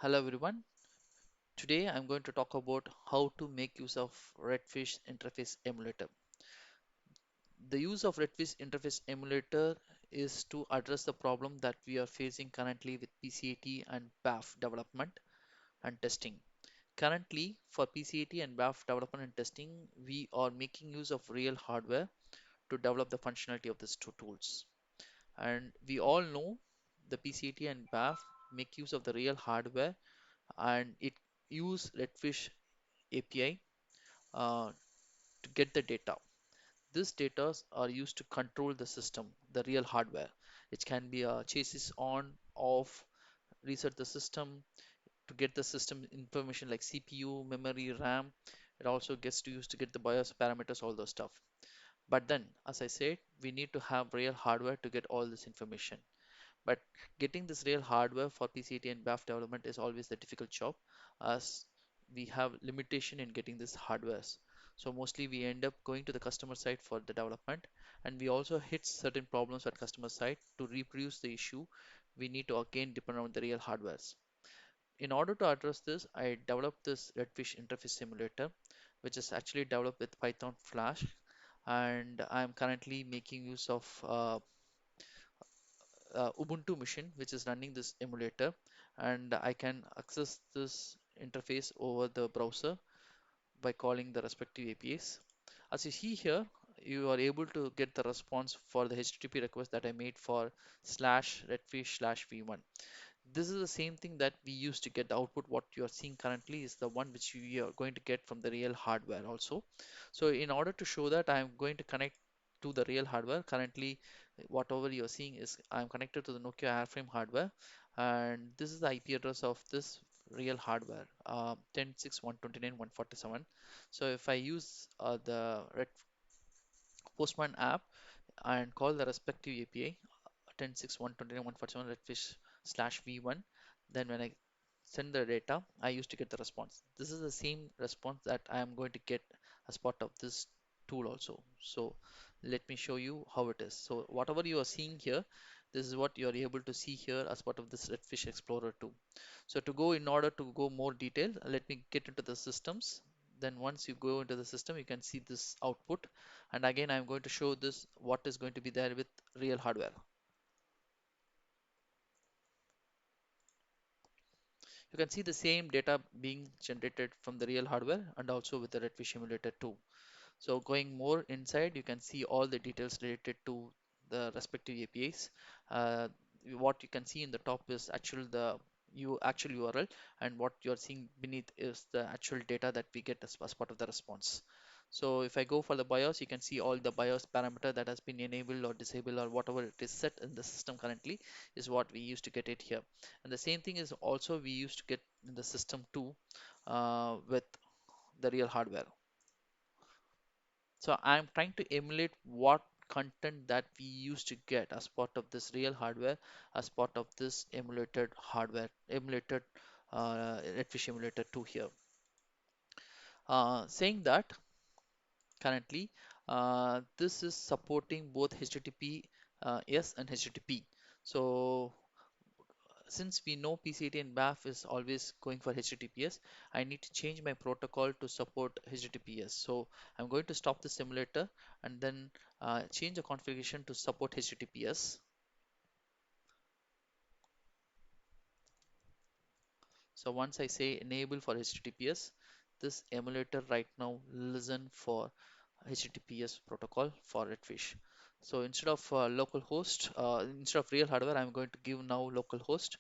Hello everyone. Today I'm going to talk about how to make use of Redfish interface emulator. The use of Redfish interface emulator is to address the problem that we are facing currently with PCAT and BAF development and testing. Currently, for PCAT and BAF development and testing, we are making use of real hardware to develop the functionality of these two tools. And we all know the PCAT and BAF make use of the real hardware and it use Redfish API to get the data. These data are used to control the system, the real hardware. It can be a chassis on, off, reset the system to get the system information like CPU, memory, RAM. It also gets to use to get the BIOS parameters, all those stuff. But then, as I said, we need to have real hardware to get all this information. But getting this real hardware for PCT and BAF development is always the difficult job as we have limitation in getting this hardwares. So mostly we end up going to the customer side for the development and we also hit certain problems at customer side to reproduce the issue. We need to again depend on the real hardwares. In order to address this, I developed this Redfish interface simulator, which is actually developed with Python Flash, and I'm currently making use of Ubuntu machine which is running this emulator and I can access this interface over the browser by calling the respective APIs. As you see here, you are able to get the response for the HTTP request that I made for slash redfish slash v1. This is the same thing that we used to get the output. What you are seeing currently is the one which you are going to get from the real hardware also. So in order to show that, I am going to connect to the real hardware. Currently, whatever you are seeing is I'm connected to the Nokia airframe hardware, and this is the IP address of this real hardware, 10.6.129.147. So if I use the Red Postman app and call the respective API, 10.6.129.147 redfish slash v1, then when I send the data, I used to get the response. This is the same response that I am going to get as part of this tool also. So let me show you how it is. So whatever you are seeing here, this is what you are able to see here as part of this Redfish Explorer 2. So to go in order to go more detail, let me get into the systems. Then once you go into the system, you can see this output. And again, I'm going to show this what is going to be there with real hardware. You can see the same data being generated from the real hardware and also with the Redfish emulator too. So going more inside, you can see all the details related to the respective APIs. Uh, what you can see in the top is actual URL, and what you're seeing beneath is the actual data that we get as part of the response. So if I go for the BIOS, you can see all the BIOS parameter that has been enabled or disabled or whatever it is set in the system currently is what we used to get it here. And the same thing is also we used to get in the system too with the real hardware. So I'm trying to emulate what content that we used to get as part of this real hardware, as part of this emulated hardware, emulated Redfish emulator 2 here. Saying that currently, this is supporting both HTTP S and HTTP. So since we know PCT and BAF is always going for HTTPS, I need to change my protocol to support HTTPS. So I'm going to stop the simulator and then change the configuration to support HTTPS. So once I say enable for HTTPS, this emulator right now listen for HTTPS protocol for Redfish. So instead of instead of real hardware, I'm going to give now local host.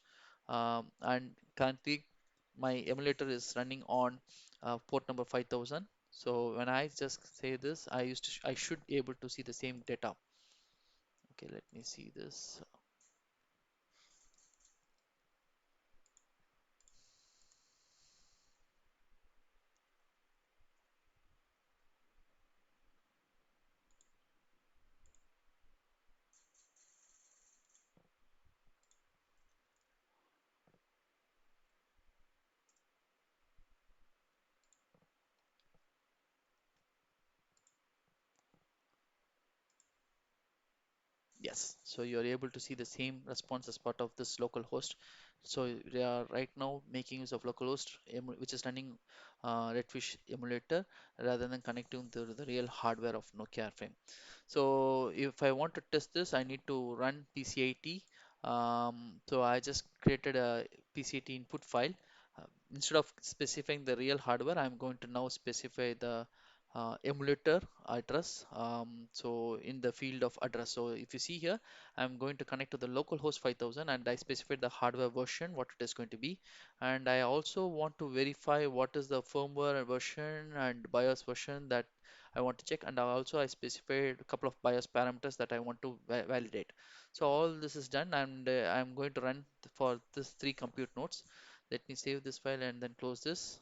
And currently, my emulator is running on port number 5000. So when I just say this, I should be able to see the same data. Okay, let me see this. Yes, so you're able to see the same response as part of this local host. So they are right now making use of localhost, which is running Redfish emulator rather than connecting to the real hardware of Nokia Frame. So if I want to test this, I need to run PCIT. So I just created a PCIT input file. Instead of specifying the real hardware, I'm going to now specify the emulator address. So in the field of address. So if you see here, I'm going to connect to the localhost 5000 and I specified the hardware version, what it is going to be. And I also want to verify what is the firmware version and BIOS version that I want to check, and also I specified a couple of BIOS parameters that I want to validate. So all this is done, and I'm going to run for this three compute nodes. Let me save this file and then close this.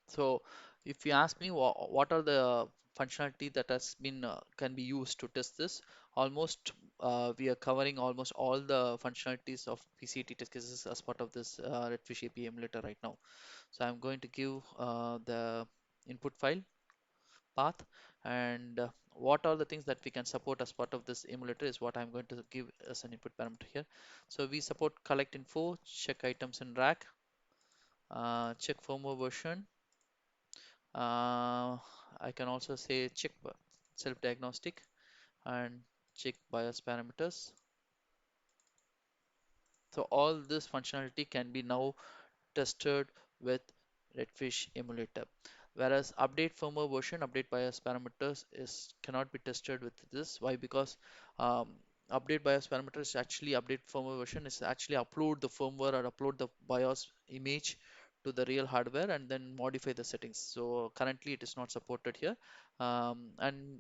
So if you ask me what are the functionality that has been can be used to test this, almost we are covering almost all the functionalities of PCT test cases as part of this Redfish API emulator right now. So I'm going to give the input file path, and what are the things that we can support as part of this emulator is what I'm going to give as an input parameter here. So we support collect info, check items in rack, check firmware version. I can also say check self-diagnostic and check BIOS parameters. So all this functionality can be now tested with Redfish emulator. Whereas update firmware version, update BIOS parameters is cannot be tested with this. Why? Because um, update BIOS parameters actually update firmware version is actually upload the firmware or upload the BIOS image to the real hardware and then modify the settings. So currently it is not supported here, and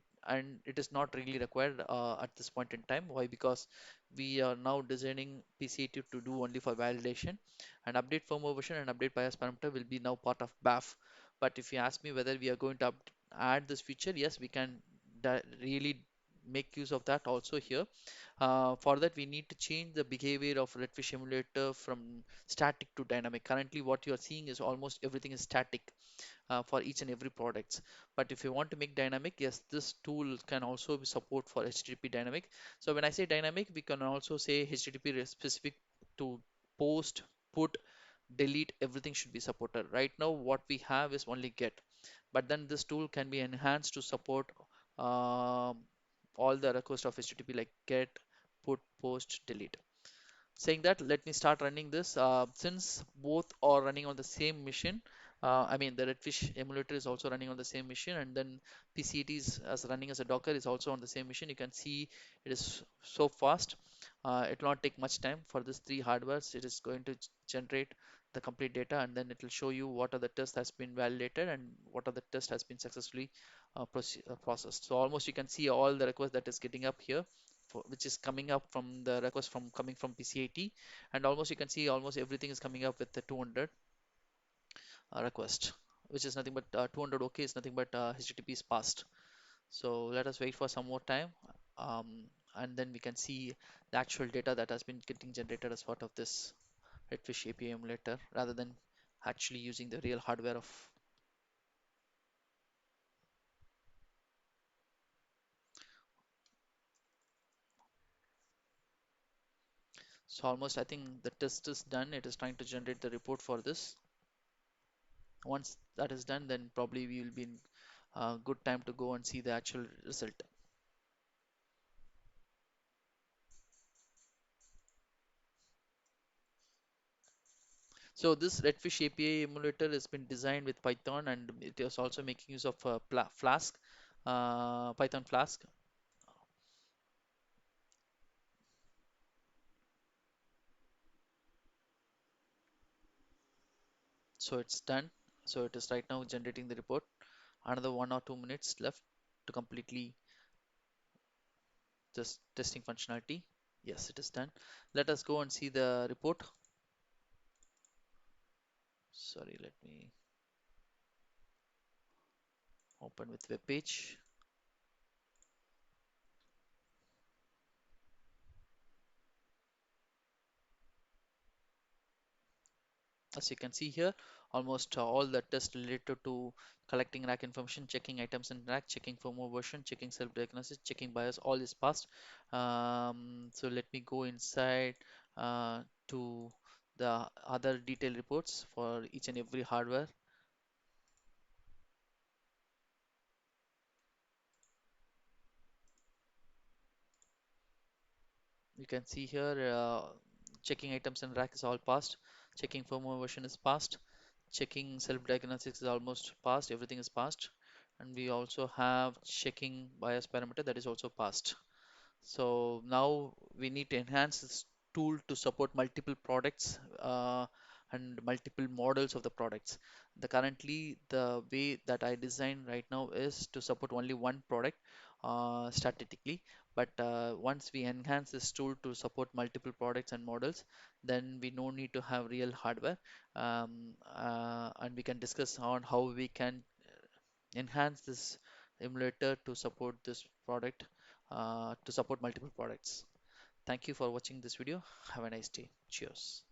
it is not really required at this point in time. Why? Because we are now designing PCAT to do only for validation, and update firmware version and update BIOS parameter will be now part of BAF. But if you ask me whether we are going to add this feature, yes, we can really make use of that also here. For that, we need to change the behavior of Redfish emulator from static to dynamic. Currently, what you are seeing is almost everything is static for each and every products. But if you want to make dynamic, yes, this tool can also be support for HTTP dynamic. So when I say dynamic, we can also say HTTP specific to post, put, delete, everything should be supported. Right now, what we have is only get, but then this tool can be enhanced to support um, all the requests of HTTP like get, put, post, delete. Saying that, let me start running this. Since both are running on the same machine, I mean the Redfish emulator is also running on the same machine, and then PCT is as running as a Docker is also on the same machine. You can see it is so fast. It will not take much time for this three hardwares. It is going to generate the complete data, and then it will show you what are the tests has been validated and what are the test has been successfully processed. So almost you can see all the requests that is getting up here, which is coming up from the request from coming from PCAT, and almost you can see almost everything is coming up with the 200 request, which is nothing but 200 OK is nothing but HTTP is passed. So let us wait for some more time, um, and then we can see the actual data that has been getting generated as part of this Redfish API emulator rather than actually using the real hardware of. So almost I think the test is done. It is trying to generate the report for this. Once that is done, then probably we will be in good time to go and see the actual result. So this Redfish API emulator has been designed with Python, and it is also making use of Flask, Python Flask. So it's done. So it is right now generating the report. Another 1 or 2 minutes left to completely just testing functionality. Yes, it is done. Let us go and see the report. Sorry, let me open with web page. As you can see here, almost all the tests related to collecting rack information, checking items in rack, checking firmware version, checking self-diagnosis, checking BIOS, all is passed. So let me go inside to the other detailed reports for each and every hardware. You can see here checking items and rack is all passed. Checking firmware version is passed. Checking self-diagnostics is almost passed. Everything is passed. And we also have checking bias parameter that is also passed. So now we need to enhance this tool to support multiple products and multiple models of the products. Currently the way that I design right now is to support only one product statically. But once we enhance this tool to support multiple products and models, then we no need to have real hardware, and we can discuss on how we can enhance this emulator to support this product, to support multiple products. Thank you for watching this video. Have a nice day. Cheers.